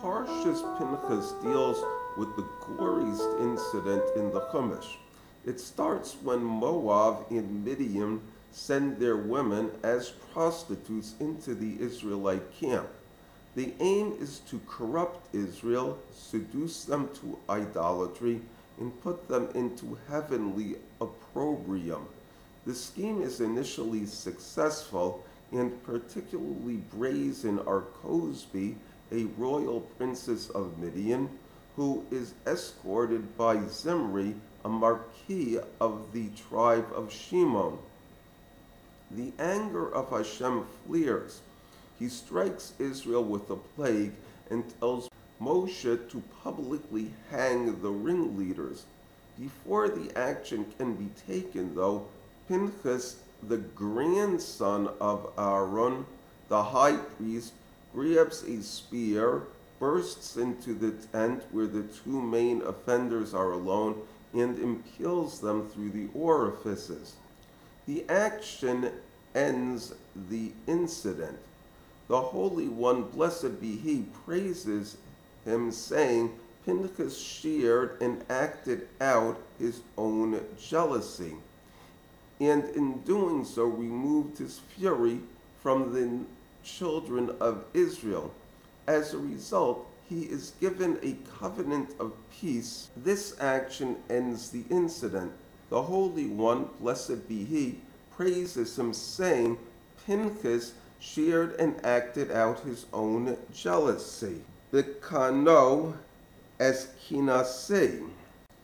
Parshas Pinchas deals with the goriest incident in the Chumash. It starts when Moab and Midian send their women as prostitutes into the Israelite camp. The aim is to corrupt Israel, seduce them to idolatry, and put them into heavenly opprobrium. The scheme is initially successful, and particularly brazen are Cosby, a royal princess of Midian, who is escorted by Zimri, a marquis of the tribe of Shimon. The anger of Hashem flares. He strikes Israel with a plague and tells Moshe to publicly hang the ringleaders. Before the action can be taken, though, Pinchas, the grandson of Aaron, the high priest, grabs a spear, bursts into the tent where the two main offenders are alone, and impales them through the orifices. The action ends the incident. The Holy One, blessed be He, praises him, saying, Pinchas shared and acted out his own jealousy, and in doing so removed his fury from the children of Israel. As a result, he is given a covenant of peace. This action ends the incident. The Holy One, blessed be He, praises him, saying, Pinchas shared and acted out his own jealousy. B'kano es kinase,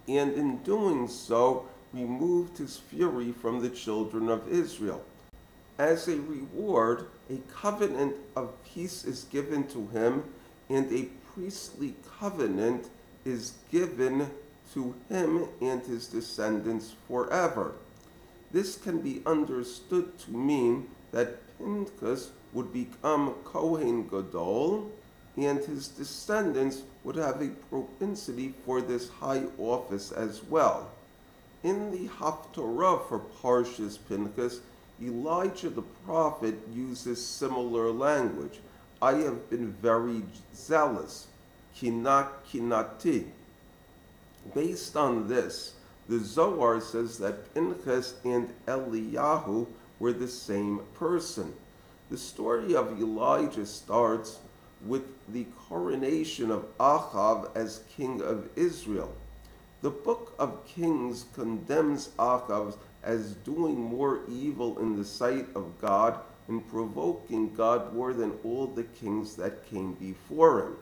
and in doing so removed his fury from the children of Israel. As a reward, a covenant of peace is given to him, and a priestly covenant is given to him and his descendants forever. This can be understood to mean that Pinchas would become Kohen Gadol, and his descendants would have a propensity for this high office as well. In the Haftorah for Parshas Pinchas, Elijah the prophet uses similar language. I have been very zealous, kinati. Based on this, the Zohar says that Pinchas and Eliyahu were the same person. The story of Elijah starts with the coronation of Achav as king of Israel. The book of Kings condemns Achav as doing more evil in the sight of God and provoking God more than all the kings that came before him.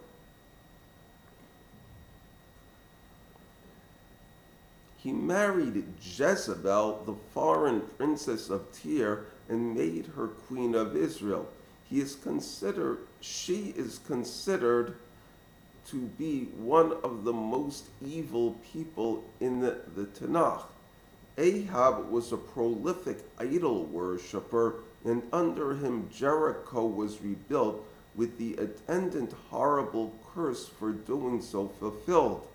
He married Jezebel, the foreign princess of Tyre, and made her queen of Israel. She is considered to be one of the most evil people in the Tanakh. Ahab was a prolific idol worshiper, and under him Jericho was rebuilt, with the attendant horrible curse for doing so fulfilled.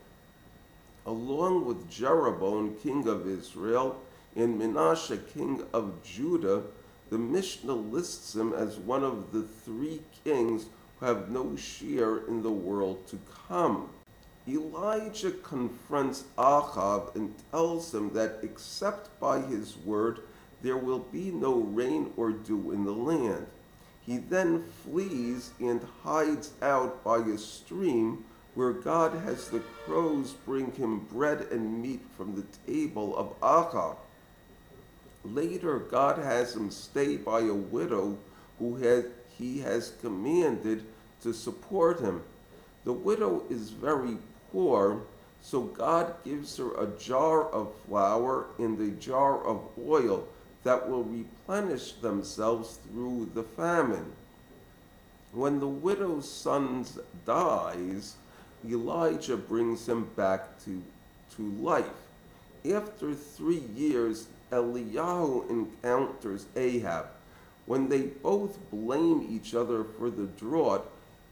Along with Jeroboam, king of Israel, and Manasseh, king of Judah, the Mishnah lists him as one of the three kings who have no share in the world to come. Elijah confronts Achav and tells him that except by his word, there will be no rain or dew in the land. He then flees and hides out by a stream where God has the crows bring him bread and meat from the table of Achav. Later, God has him stay by a widow who he has commanded to support him. The widow is very poor, so God gives her a jar of flour and a jar of oil that will replenish themselves through the famine. When the widow's son dies, Elijah brings him back to life. After 3 years, Eliyahu encounters Ahab. When they both blame each other for the drought,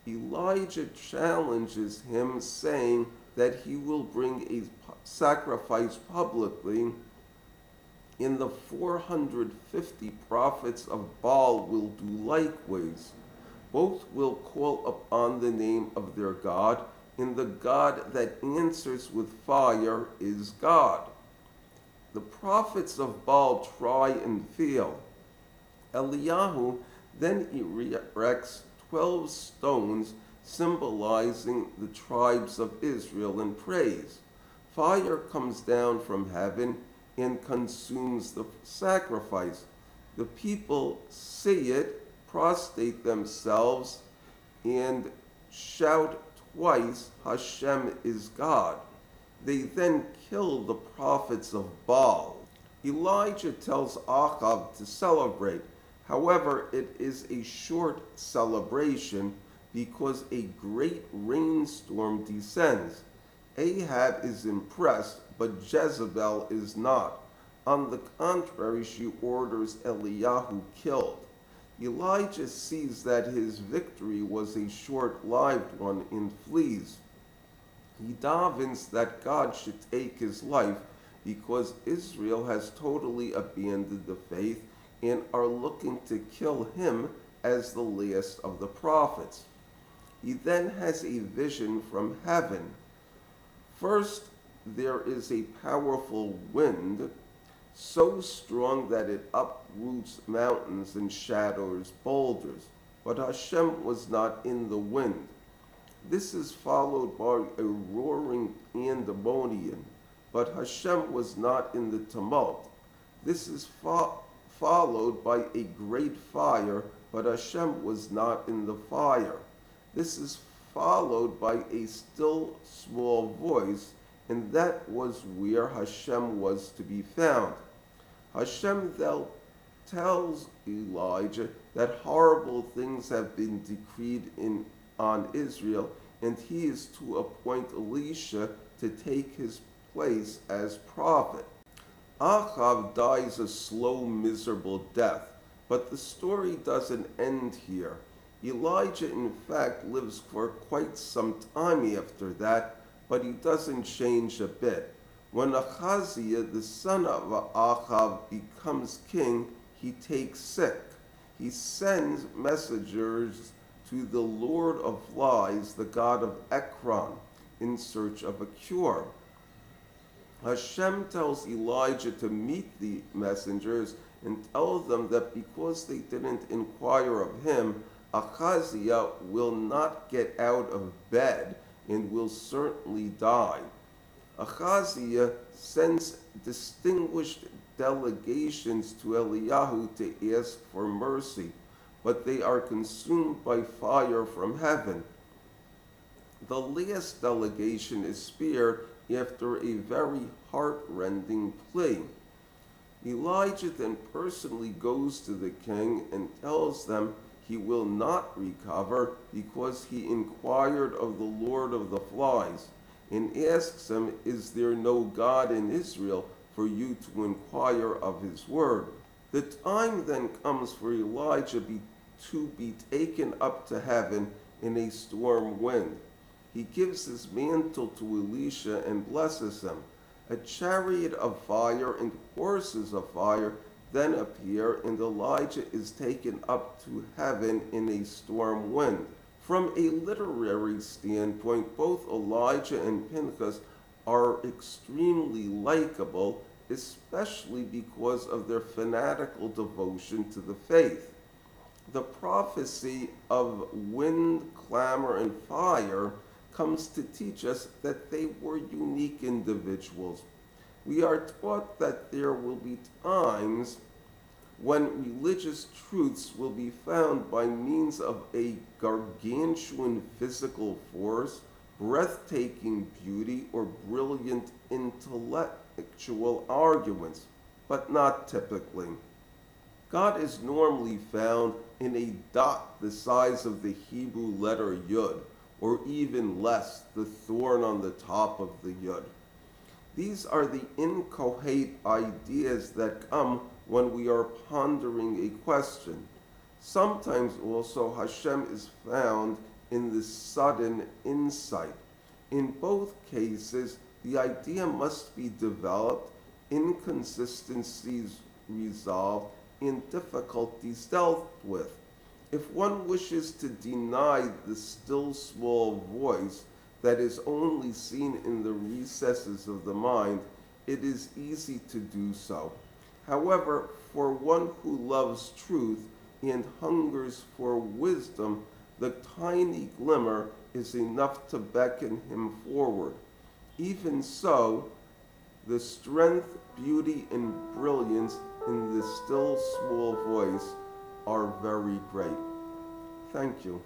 Elijah challenges him, saying that he will bring a sacrifice publicly, and the 450 prophets of Baal will do likewise. Both will call upon the name of their God, and the God that answers with fire is God. The prophets of Baal try and fail. Eliyahu then erects 12 stones symbolizing the tribes of Israel and prays. Fire comes down from heaven and consumes the sacrifice. The people see it, prostrate themselves, and shout twice, Hashem is God. They then kill the prophets of Baal. Elijah tells Ahab to celebrate. However, it is a short celebration because a great rainstorm descends. Ahab is impressed, but Jezebel is not. On the contrary, she orders Eliyahu killed. Elijah sees that his victory was a short-lived one and flees. He davens that God should take his life because Israel has totally abandoned the faith and are looking to kill him as the last of the prophets. He then has a vision from heaven. First, there is a powerful wind, so strong that it uproots mountains and shatters boulders. But Hashem was not in the wind. This is followed by a roaring pandemonium, but Hashem was not in the tumult. This is followed by a great fire, but Hashem was not in the fire. This is followed by a still small voice, and that was where Hashem was to be found. Hashem then tells Elijah that horrible things have been decreed on Israel, and he is to appoint Elisha to take his place as prophet. Ahab dies a slow, miserable death, but the story doesn't end here. Elijah, in fact, lives for quite some time after that, but he doesn't change a bit. When Ahaziah, the son of Ahab, becomes king, he takes sick. He sends messengers to the Lord of Lies, the god of Ekron, in search of a cure. Hashem tells Elijah to meet the messengers and tell them that because they didn't inquire of him, Ahaziah will not get out of bed and will certainly die. Ahaziah sends distinguished delegations to Eliyahu to ask for mercy, but they are consumed by fire from heaven. The last delegation is spared after a very heart-rending plea. Elijah then personally goes to the king and tells them he will not recover because he inquired of the Lord of the Flies, and asks him, is there no God in Israel for you to inquire of his word? The time then comes for Elijah to be taken up to heaven in a storm wind. He gives his mantle to Elisha and blesses him. A chariot of fire and horses of fire then appear, and Elijah is taken up to heaven in a storm wind. From a literary standpoint, both Elijah and Pinchas are extremely likable, especially because of their fanatical devotion to the faith. The prophecy of wind, clamor, and fire comes to teach us that they were unique individuals. We are taught that there will be times when religious truths will be found by means of a gargantuan physical force, breathtaking beauty, or brilliant intellectual arguments, but not typically. God is normally found in a dot the size of the Hebrew letter Yud, or even less, the thorn on the top of the Yud. These are the inchoate ideas that come when we are pondering a question. Sometimes also Hashem is found in the sudden insight. In both cases, the idea must be developed, inconsistencies resolved, and difficulties dealt with. If one wishes to deny the still small voice that is only seen in the recesses of the mind, it is easy to do so. However, for one who loves truth and hungers for wisdom, the tiny glimmer is enough to beckon him forward. Even so, the strength, beauty, and brilliance in the still small voice are very great. Thank you.